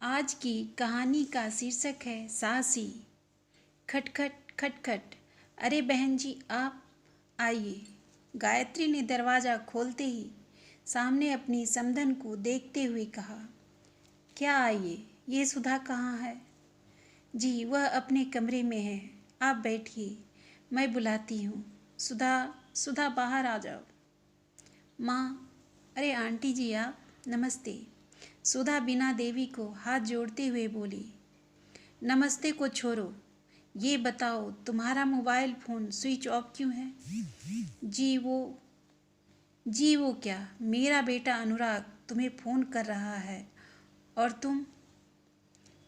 आज की कहानी का शीर्षक है साहसी। खटखट खटखट। अरे बहन जी, आप आइए। गायत्री ने दरवाज़ा खोलते ही सामने अपनी समधन को देखते हुए कहा, क्या आइए, ये सुधा कहाँ है? जी, वह अपने कमरे में है, आप बैठिए, मैं बुलाती हूँ। सुधा, सुधा बाहर आ जाओ। माँ, अरे आंटी जी आप, नमस्ते। सुधा बीना देवी को हाथ जोड़ते हुए बोली, नमस्ते को छोड़ो, ये बताओ तुम्हारा मोबाइल फ़ोन स्विच ऑफ क्यों है? जी वो क्या, मेरा बेटा अनुराग तुम्हें फ़ोन कर रहा है और तुम?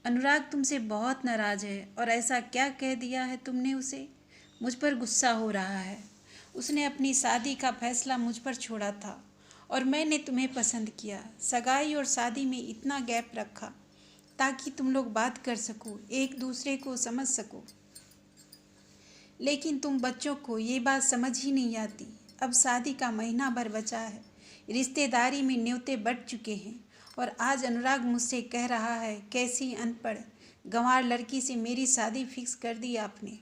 अनुराग तुमसे बहुत नाराज़ है और ऐसा क्या कह दिया है तुमने उसे? मुझ पर गुस्सा हो रहा है। उसने अपनी शादी का फैसला मुझ पर छोड़ा था और मैंने तुम्हें पसंद किया। सगाई और शादी में इतना गैप रखा ताकि तुम लोग बात कर सको, एक दूसरे को समझ सको। लेकिन तुम बच्चों को ये बात समझ ही नहीं आती। अब शादी का महीना भर बचा है, रिश्तेदारी में न्योते बढ़ चुके हैं और आज अनुराग मुझसे कह रहा है, कैसी अनपढ़ गंवार लड़की से मेरी शादी फिक्स कर दी आपने।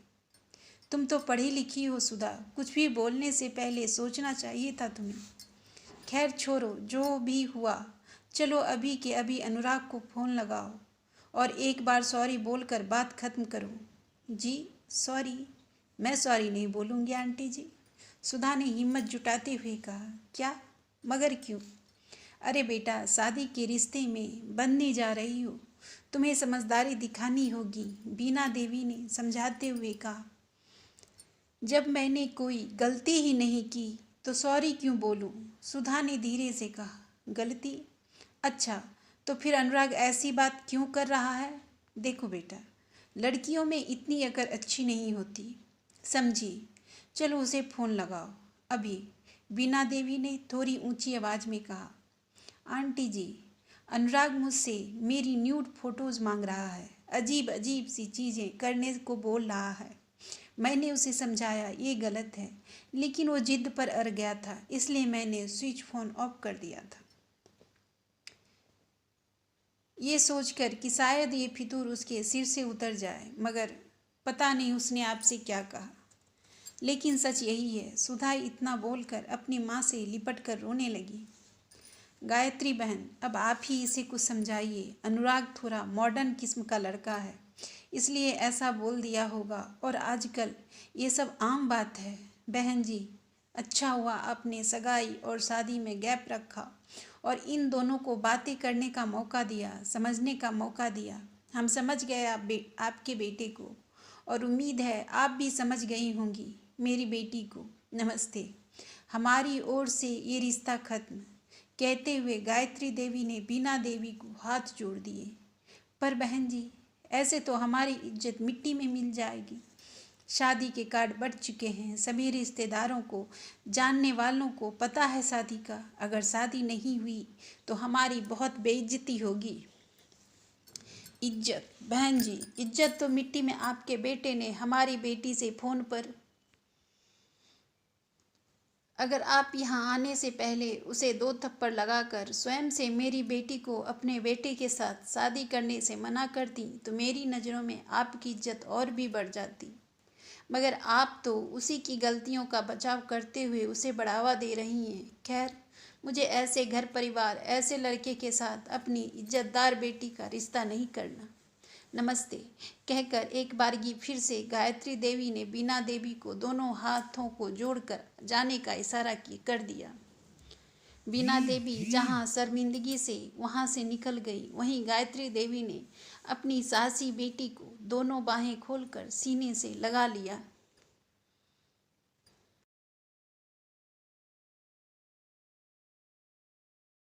तुम तो पढ़ी लिखी हो सुधा, कुछ भी बोलने से पहले सोचना चाहिए था तुम्हें। खैर छोड़ो, जो भी हुआ, चलो अभी के अभी अनुराग को फ़ोन लगाओ और एक बार सॉरी बोलकर बात ख़त्म करो। जी सॉरी, मैं सॉरी नहीं बोलूँगी आंटी जी, सुधा ने हिम्मत जुटाते हुए कहा। क्या, मगर क्यों? अरे बेटा, शादी के रिश्ते में बंधने जा रही हो, तुम्हें समझदारी दिखानी होगी, बीना देवी ने समझाते हुए कहा। जब मैंने कोई गलती ही नहीं की तो सॉरी क्यों बोलूं? सुधा ने धीरे से कहा। गलती? अच्छा, तो फिर अनुराग ऐसी बात क्यों कर रहा है? देखो बेटा, लड़कियों में इतनी अकल अच्छी नहीं होती, समझी? चलो उसे फ़ोन लगाओ अभी, बीना देवी ने थोड़ी ऊंची आवाज़ में कहा। आंटी जी, अनुराग मुझसे मेरी न्यूड फोटोज़ मांग रहा है, अजीब अजीब सी चीज़ें करने को बोल रहा है। मैंने उसे समझाया ये गलत है, लेकिन वो जिद पर अड़ गया था, इसलिए मैंने स्विच फ़ोन ऑफ कर दिया था, ये सोचकर कि शायद ये फितूर उसके सिर से उतर जाए। मगर पता नहीं उसने आपसे क्या कहा, लेकिन सच यही है। सुधा इतना बोलकर अपनी माँ से लिपट कर रोने लगी। गायत्री बहन, अब आप ही इसे कुछ समझाइए। अनुराग थोड़ा मॉडर्न किस्म का लड़का है, इसलिए ऐसा बोल दिया होगा और आजकल ये सब आम बात है। बहन जी, अच्छा हुआ आपने सगाई और शादी में गैप रखा और इन दोनों को बातें करने का मौका दिया, समझने का मौका दिया। हम समझ गए आपके बेटे को और उम्मीद है आप भी समझ गई होंगी मेरी बेटी को। नमस्ते, हमारी ओर से ये रिश्ता खत्म। कहते हुए गायत्री देवी ने बीना देवी को हाथ जोड़ दिए। पर बहन जी, ऐसे तो हमारी इज्जत मिट्टी में मिल जाएगी। शादी के कार्ड बढ़ चुके हैं, सभी रिश्तेदारों को, जानने वालों को पता है शादी का। अगर शादी नहीं हुई तो हमारी बहुत बेइज्जती होगी। इज्जत? बहन जी, इज्जत तो मिट्टी में आपके बेटे ने हमारी बेटी से फ़ोन पर, अगर आप यहाँ आने से पहले उसे 2 थप्पड़ लगाकर स्वयं से मेरी बेटी को अपने बेटे के साथ शादी करने से मना करती तो मेरी नज़रों में आपकी इज्जत और भी बढ़ जाती। मगर आप तो उसी की गलतियों का बचाव करते हुए उसे बढ़ावा दे रही हैं। खैर, मुझे ऐसे घर परिवार, ऐसे लड़के के साथ अपनी इज्जतदार बेटी का रिश्ता नहीं करना। नमस्ते कहकर एक बारगी फिर से गायत्री देवी ने बीना देवी को दोनों हाथों को जोड़कर जाने का इशारा कर दिया। बीना देवी जहाँ शर्मिंदगी से वहाँ से निकल गई, वहीं गायत्री देवी ने अपनी साहसी बेटी को दोनों बाहें खोलकर सीने से लगा लिया।